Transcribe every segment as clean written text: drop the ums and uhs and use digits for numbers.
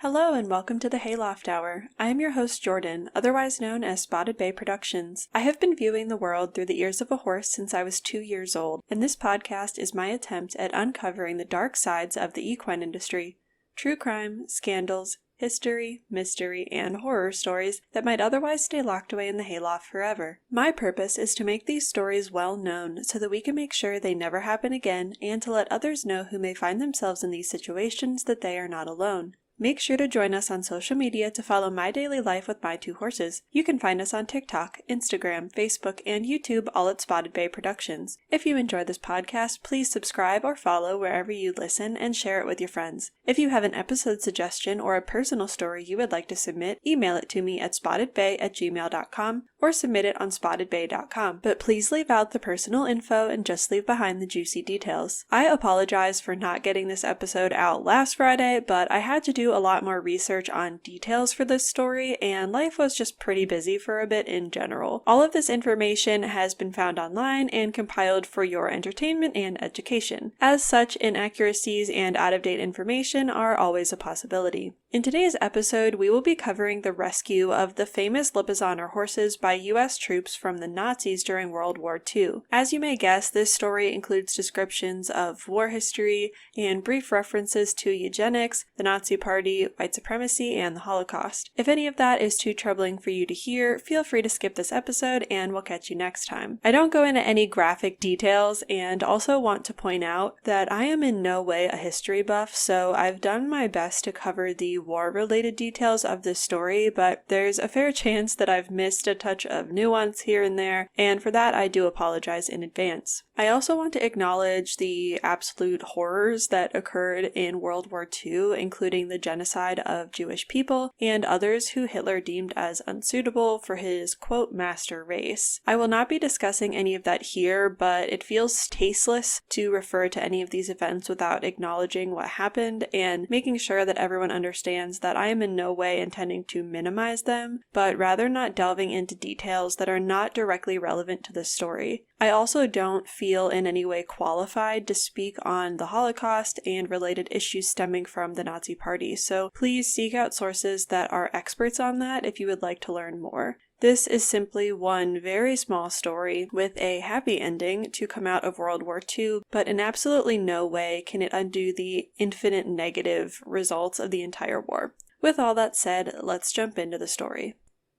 Hello and welcome to the Hayloft Hour. I am your host Jordan, otherwise known as SpottedBayProductions. I have been viewing the world through the ears of a horse since I was 2 years old, and this podcast is my attempt at uncovering the dark sides of the equine industry. True crime, scandals, history, mystery, and horror stories that might otherwise stay locked away in the hayloft forever. My purpose is to make these stories well known so that we can make sure they never happen again and to let others know who may find themselves in these situations that they are not alone. Make sure to join us on social media to follow my daily life with my 2 horses. You can find us on TikTok, Instagram, Facebook, and YouTube, all at SpottedBayProductions. If you enjoy this podcast, please subscribe or follow wherever you listen and share it with your friends. If you have an episode suggestion or a personal story you would like to submit, email it to me at SpottedBay@gmail.com or submit it on SpottedBay.com. But please leave out the personal info and just leave behind the juicy details. I apologize for not getting this episode out last Friday, but I had to do a lot more research on details for this story, and life was just pretty busy for a bit in general. All of this information has been found online and compiled for your entertainment and education. As such, inaccuracies and out-of-date information are always a possibility. In today's episode, we will be covering the rescue of the famous Lipizzaners horses by U.S. troops from the Nazis during World War II. As you may guess, this story includes descriptions of war history and brief references to eugenics, the Nazi Party, white supremacy, and the Holocaust. If any of that is too troubling for you to hear, feel free to skip this episode and we'll catch you next time. I don't go into any graphic details and also want to point out that I am in no way a history buff, so I've done my best to cover the war-related details of this story, but there's a fair chance that I've missed a touch of nuance here and there, and for that I do apologize in advance. I also want to acknowledge the absolute horrors that occurred in World War II, including the genocide of Jewish people and others who Hitler deemed as unsuitable for his, quote, master race. I will not be discussing any of that here, but it feels tasteless to refer to any of these events without acknowledging what happened and making sure that everyone understands that I am in no way intending to minimize them, but rather not delving into details that are not directly relevant to the story. I also don't feel in any way qualified to speak on the Holocaust and related issues stemming from the Nazi Party, so please seek out sources that are experts on that if you would like to learn more. This is simply one very small story with a happy ending to come out of World War II, but in absolutely no way can it undo the infinite negative results of the entire war. With all that said, let's jump into the story.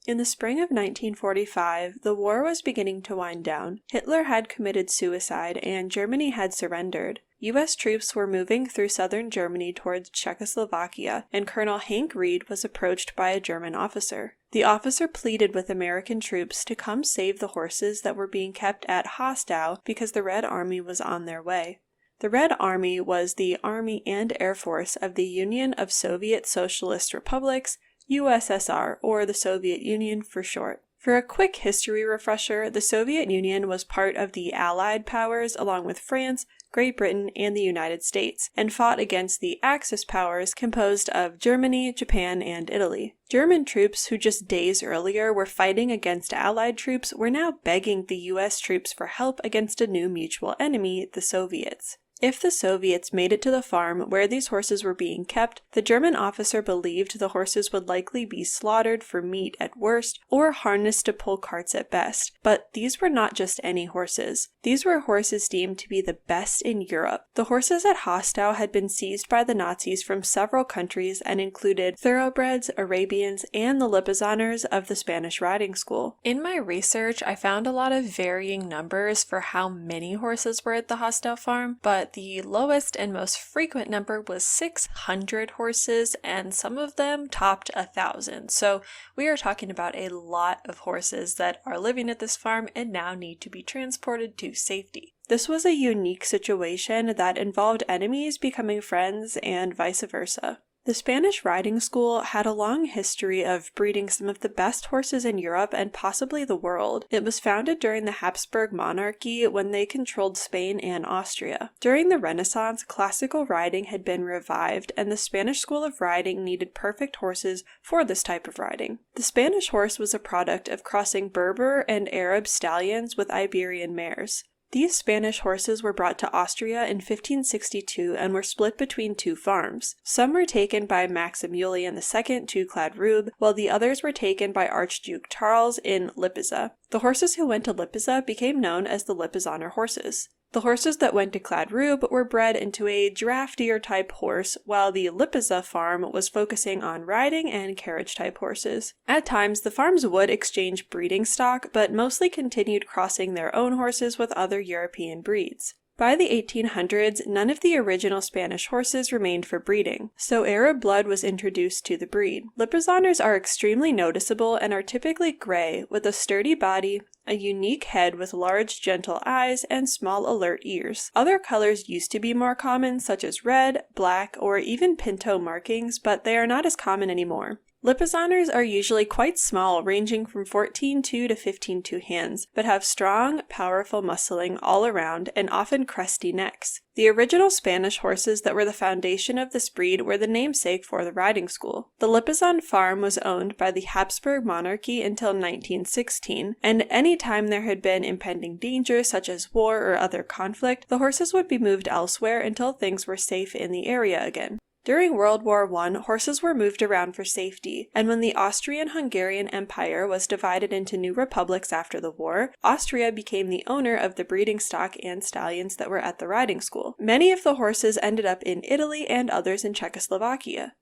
In the spring of 1945, the war was beginning to wind down. Hitler had committed suicide and Germany had surrendered. U.S. troops were moving through southern Germany towards Czechoslovakia, and Colonel Hank Reed was approached by a German officer. The officer pleaded with American troops to come save the horses that were being kept at Hostau because the Red Army was on their way. The Red Army was the Army and Air Force of the Union of Soviet Socialist Republics, USSR, or the Soviet Union for short. For a quick history refresher, the Soviet Union was part of the Allied powers along with France, Great Britain, and the United States, and fought against the Axis powers composed of Germany, Japan, and Italy. German troops who just days earlier were fighting against Allied troops were now begging the US troops for help against a new mutual enemy, the Soviets. If the Soviets made it to the farm where these horses were being kept, the German officer believed the horses would likely be slaughtered for meat at worst or harnessed to pull carts at best. But these were not just any horses. These were horses deemed to be the best in Europe. The horses at Hostau had been seized by the Nazis from several countries and included thoroughbreds, Arabians, and the Lipizzaners of the Spanish riding school. In my research, I found a lot of varying numbers for how many horses were at the Hostau farm, but the lowest and most frequent number was 600 horses, and some of them topped 1,000. So we are talking about a lot of horses that are living at this farm and now need to be transported to safety. This was a unique situation that involved enemies becoming friends and vice versa. The Spanish riding school had a long history of breeding some of the best horses in Europe and possibly the world. It was founded during the Habsburg monarchy when they controlled Spain and Austria. During the Renaissance, classical riding had been revived, and the Spanish school of riding needed perfect horses for this type of riding. The Spanish horse was a product of crossing Berber and Arab stallions with Iberian mares. These Spanish horses were brought to Austria in 1562 and were split between two farms. Some were taken by Maximilian II to Cladrube, while the others were taken by Archduke Charles in Lipizza. The horses who went to Lipizza became known as the Lipizzaner horses. The horses that went to Cladrube were bred into a draftier type horse, while the Lipizza farm was focusing on riding and carriage type horses. At times, the farms would exchange breeding stock, but mostly continued crossing their own horses with other European breeds. By the 1800s, none of the original Spanish horses remained for breeding, so Arab blood was introduced to the breed. Lipizzaners are extremely noticeable and are typically gray, with a sturdy body, a unique head with large, gentle eyes, and small, alert ears. Other colors used to be more common, such as red, black, or even pinto markings, but they are not as common anymore. Lipizzaners are usually quite small, ranging from 14.2 to 15.2 hands, but have strong, powerful muscling all around and often crusty necks. The original Spanish horses that were the foundation of this breed were the namesake for the riding school. The Lipizzan farm was owned by the Habsburg monarchy until 1916, and any time there had been impending danger such as war or other conflict, the horses would be moved elsewhere until things were safe in the area again. During World War I, horses were moved around for safety, and when the Austrian-Hungarian Empire was divided into new republics after the war, Austria became the owner of the breeding stock and stallions that were at the riding school. Many of the horses ended up in Italy and others in Czechoslovakia.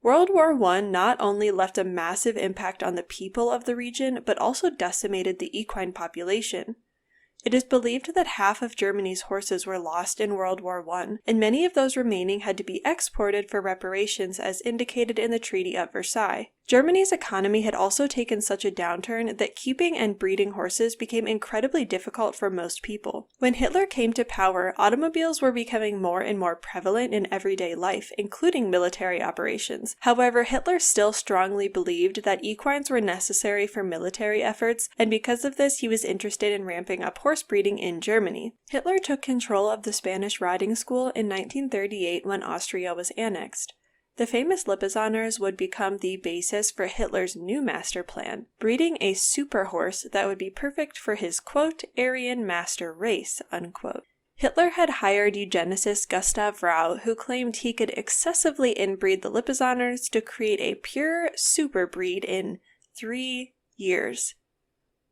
World War I not only left a massive impact on the people of the region, but also decimated the equine population. It is believed that half of Germany's horses were lost in World War I, and many of those remaining had to be exported for reparations as indicated in the Treaty of Versailles. Germany's economy had also taken such a downturn that keeping and breeding horses became incredibly difficult for most people. When Hitler came to power, automobiles were becoming more and more prevalent in everyday life, including military operations. However, Hitler still strongly believed that equines were necessary for military efforts, and because of this he was interested in ramping up horse breeding in Germany. Hitler took control of the Spanish riding school in 1938 when Austria was annexed. The famous Lipizzaners would become the basis for Hitler's new master plan, breeding a SuperHorse that would be perfect for his, quote, Aryan master race, unquote. Hitler had hired eugenicist Gustav Rau, who claimed he could excessively inbreed the Lipizzaners to create a pure super breed in 3 years.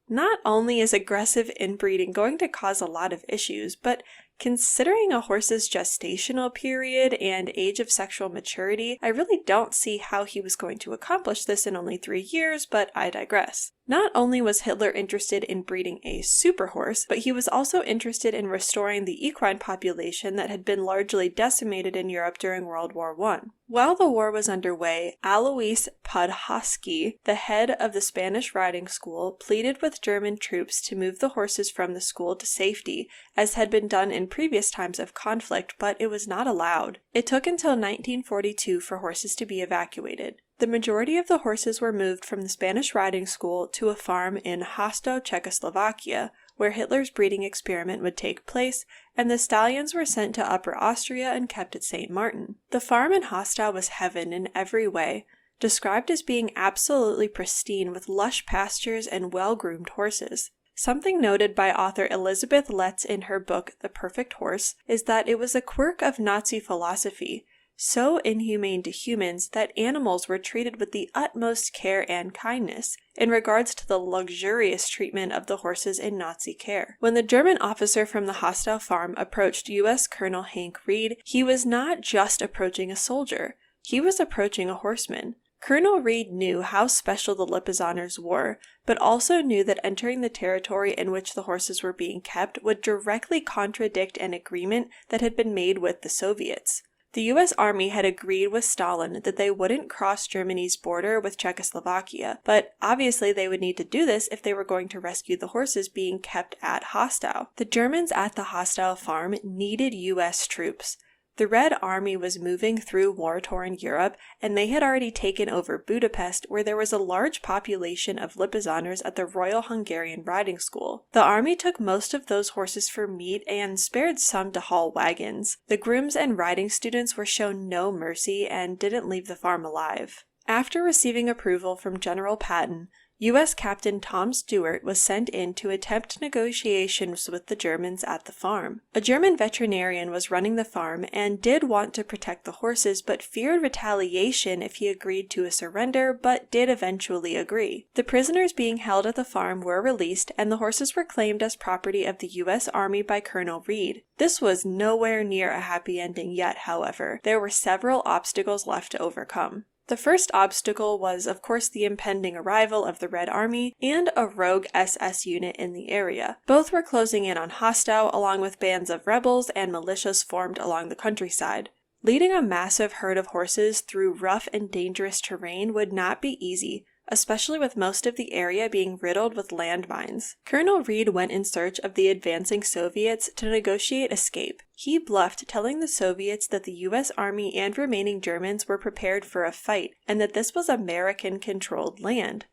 Not only is aggressive inbreeding going to cause a lot of issues, but considering a horse's gestational period and age of sexual maturity, I really don't see how he was going to accomplish this in only 3 years, but I digress. Not only was Hitler interested in breeding a super horse, but he was also interested in restoring the equine population that had been largely decimated in Europe during World War I. While the war was underway, Alois Podhosky, the head of the Spanish riding school, pleaded with German troops to move the horses from the school to safety, as had been done in previous times of conflict, but it was not allowed. It took until 1942 for horses to be evacuated. The majority of the horses were moved from the Spanish riding school to a farm in Hastow, Czechoslovakia, where Hitler's breeding experiment would take place, and the stallions were sent to Upper Austria and kept at St. Martin. The farm in Hastow was heaven in every way, described as being absolutely pristine with lush pastures and well-groomed horses. Something noted by author Elizabeth Letts in her book The Perfect Horse is that it was a quirk of Nazi philosophy, so inhumane to humans that animals were treated with the utmost care and kindness in regards to the luxurious treatment of the horses in Nazi care. When the German officer from the Hastow farm approached U.S. Colonel Hank Reed, he was not just approaching a soldier, he was approaching a horseman. Colonel Reed knew how special the Lipizzaners were, but also knew that entering the territory in which the horses were being kept would directly contradict an agreement that had been made with the Soviets. The U.S. Army had agreed with Stalin that they wouldn't cross Germany's border with Czechoslovakia, but obviously they would need to do this if they were going to rescue the horses being kept at Hastow. The Germans at the Hastow farm needed U.S. troops. The Red Army was moving through war-torn Europe, and they had already taken over Budapest, where there was a large population of Lipizzaners at the Royal Hungarian Riding School. The army took most of those horses for meat and spared some to haul wagons. The grooms and riding students were shown no mercy and didn't leave the farm alive. After receiving approval from General Patton, U.S. Captain Tom Stewart was sent in to attempt negotiations with the Germans at the farm. A German veterinarian was running the farm and did want to protect the horses but feared retaliation if he agreed to a surrender, but did eventually agree. The prisoners being held at the farm were released and the horses were claimed as property of the U.S. Army by Colonel Reed. This was nowhere near a happy ending yet, however. There were several obstacles left to overcome. The first obstacle was, of course, the impending arrival of the Red Army and a rogue SS unit in the area. Both were closing in on hostile, along with bands of rebels and militias formed along the countryside. Leading a massive herd of horses through rough and dangerous terrain would not be easy, especially with most of the area being riddled with landmines. Colonel Reed went in search of the advancing Soviets to negotiate escape. He bluffed, telling the Soviets that the U.S. Army and remaining Germans were prepared for a fight, and that this was American-controlled land.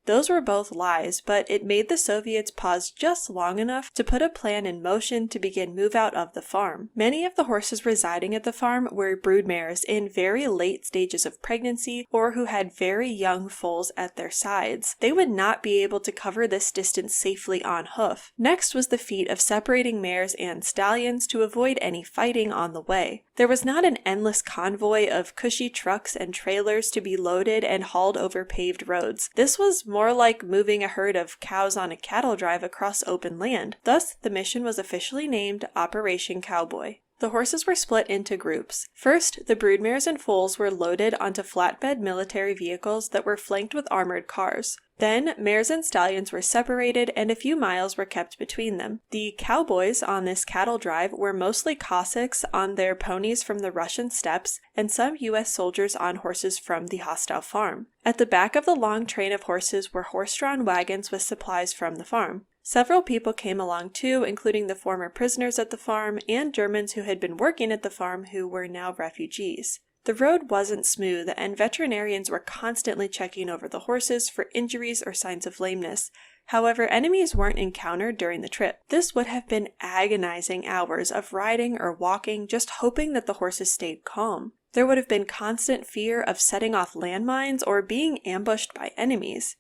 Those were both lies, but it made the Soviets pause just long enough to put a plan in motion to begin move out of the farm. Many of the horses residing at the farm were broodmares in very late stages of pregnancy or who had very young foals at their sides. They would not be able to cover this distance safely on hoof. Next was the feat of separating mares and stallions to avoid any fighting on the way. There was not an endless convoy of cushy trucks and trailers to be loaded and hauled over paved roads. This was more like moving a herd of cows on a cattle drive across open land. Thus, the mission was officially named Operation Cowboy. The horses were split into groups. First, the broodmares and foals were loaded onto flatbed military vehicles that were flanked with armored cars. Then, mares and stallions were separated and a few miles were kept between them. The cowboys on this cattle drive were mostly Cossacks on their ponies from the Russian steppes and some U.S. soldiers on horses from the hostile farm. At the back of the long train of horses were horse-drawn wagons with supplies from the farm. Several people came along too, including the former prisoners at the farm and Germans who had been working at the farm who were now refugees. The road wasn't smooth, and veterinarians were constantly checking over the horses for injuries or signs of lameness. However, enemies weren't encountered during the trip. This would have been agonizing hours of riding or walking, just hoping that the horses stayed calm. There would have been constant fear of setting off landmines or being ambushed by enemies.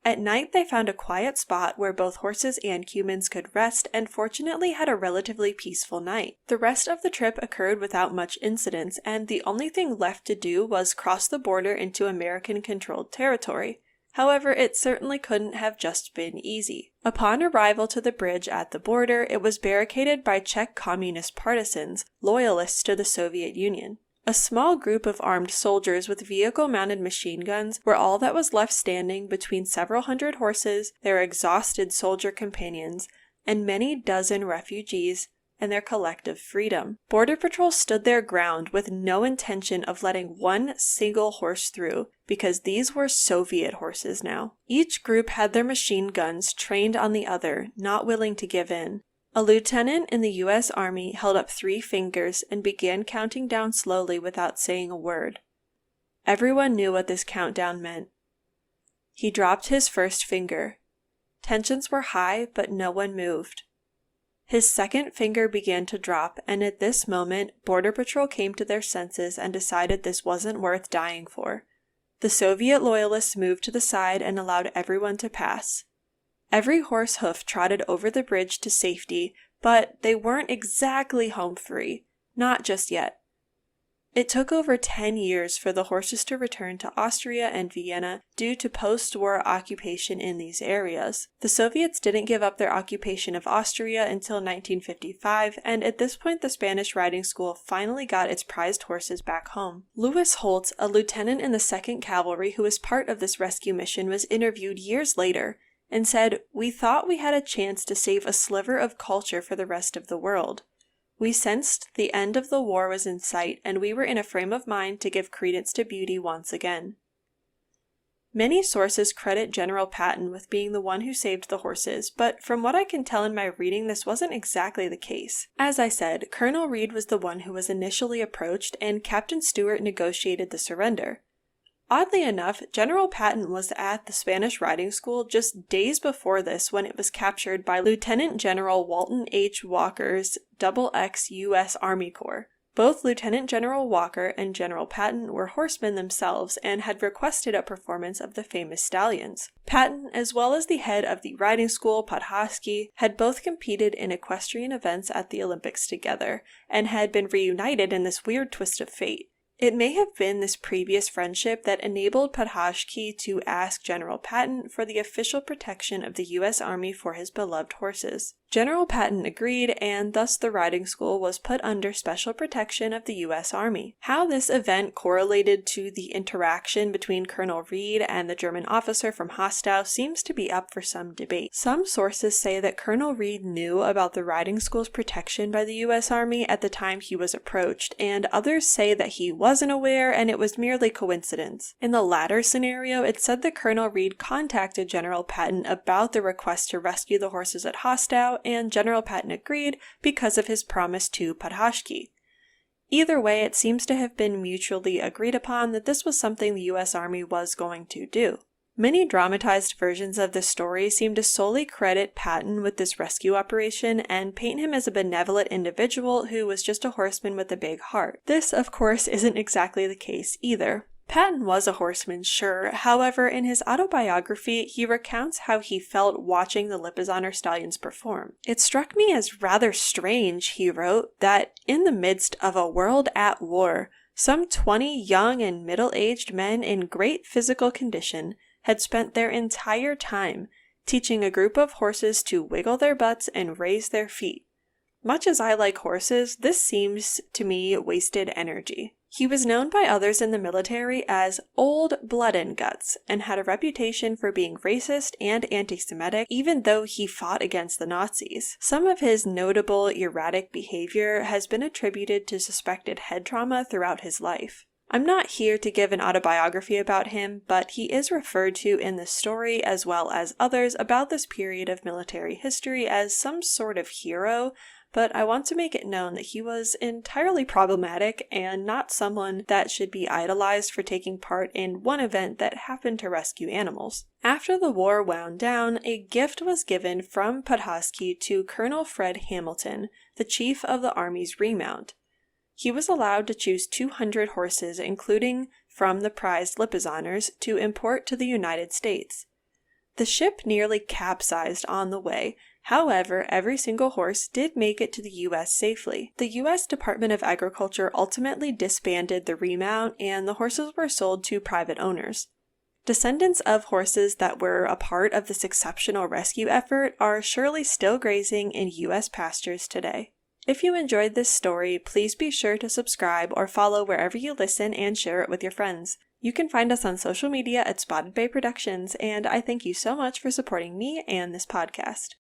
At night, they found a quiet spot where both horses and humans could rest and fortunately had a relatively peaceful night. The rest of the trip occurred without much incidents, and the only thing left to do was cross the border into American-controlled territory. However, it certainly couldn't have just been easy. Upon arrival to the bridge at the border, it was barricaded by Czech communist partisans, loyalists to the Soviet Union. A small group of armed soldiers with vehicle-mounted machine guns were all that was left standing between several hundred horses, their exhausted soldier companions, and many dozen refugees and their collective freedom. Border Patrol stood their ground with no intention of letting one single horse through, because these were Soviet horses now. Each group had their machine guns trained on the other, not willing to give in. A lieutenant in the U.S. Army held up 3 fingers and began counting down slowly without saying a word. Everyone knew what this countdown meant. He dropped his first finger. Tensions were high, but no one moved. His second finger began to drop, and at this moment, Border Patrol came to their senses and decided this wasn't worth dying for. The Soviet loyalists moved to the side and allowed everyone to pass. Every horse hoof trotted over the bridge to safety, but they weren't exactly home free. Not just yet. It took over 10 years for the horses to return to Austria and Vienna due to post-war occupation in these areas. The Soviets didn't give up their occupation of Austria until 1955, and at this point the Spanish riding school finally got its prized horses back home. Louis Holtz, a lieutenant in the 2nd Cavalry who was part of this rescue mission, was interviewed years later and said, "We thought we had a chance to save a sliver of culture for the rest of the world. We sensed the end of the war was in sight, and we were in a frame of mind to give credence to beauty once again." Many sources credit General Patton with being the one who saved the horses, but from what I can tell in my reading, this wasn't exactly the case. As I said, Colonel Reed was the one who was initially approached, and Captain Stewart negotiated the surrender. Oddly enough, General Patton was at the Spanish riding school just days before this when it was captured by Lieutenant General Walton H. Walker's XX U.S. Army Corps. Both Lieutenant General Walker and General Patton were horsemen themselves and had requested a performance of the famous stallions. Patton, as well as the head of the riding school, Podhosky, had both competed in equestrian events at the Olympics together, and had been reunited in this weird twist of fate. It may have been this previous friendship that enabled Podhosky to ask General Patton for the official protection of the U.S. Army for his beloved horses. General Patton agreed, and thus the riding school was put under special protection of the U.S. Army. How this event correlated to the interaction between Colonel Reed and the German officer from Hostau seems to be up for some debate. Some sources say that Colonel Reed knew about the riding school's protection by the U.S. Army at the time he was approached, and others say that he wasn't aware and it was merely coincidence. In the latter scenario, it said that Colonel Reed contacted General Patton about the request to rescue the horses at Hostau, and General Patton agreed because of his promise to Podhosky. Either way, it seems to have been mutually agreed upon that this was something the U.S. Army was going to do. Many dramatized versions of this story seem to solely credit Patton with this rescue operation and paint him as a benevolent individual who was just a horseman with a big heart. This, of course, isn't exactly the case either. Patton was a horseman, sure. However, in his autobiography, he recounts how he felt watching the Lipizzaner stallions perform. It struck me as rather strange, he wrote, that in the midst of a world at war, some 20 young and middle-aged men in great physical condition had spent their entire time teaching a group of horses to wiggle their butts and raise their feet. Much as I like horses, this seems to me wasted energy. He was known by others in the military as Old Blood and Guts, and had a reputation for being racist and anti-Semitic, even though he fought against the Nazis. Some of his notable erratic behavior has been attributed to suspected head trauma throughout his life. I'm not here to give an autobiography about him, but he is referred to in the story as well as others about this period of military history as some sort of hero, but I want to make it known that he was entirely problematic and not someone that should be idolized for taking part in one event that happened to rescue animals. After the war wound down, a gift was given from Podhosky to Colonel Fred Hamilton, the chief of the Army's remount. He was allowed to choose 200 horses, including from the prized Lipizzaners, to import to the United States. The ship nearly capsized on the way. However, every single horse did make it to the U.S. safely. The U.S. Department of Agriculture ultimately disbanded the remount, and the horses were sold to private owners. Descendants of horses that were a part of this exceptional rescue effort are surely still grazing in U.S. pastures today. If you enjoyed this story, please be sure to subscribe or follow wherever you listen and share it with your friends. You can find us on social media at SpottedBayProductions, and I thank you so much for supporting me and this podcast.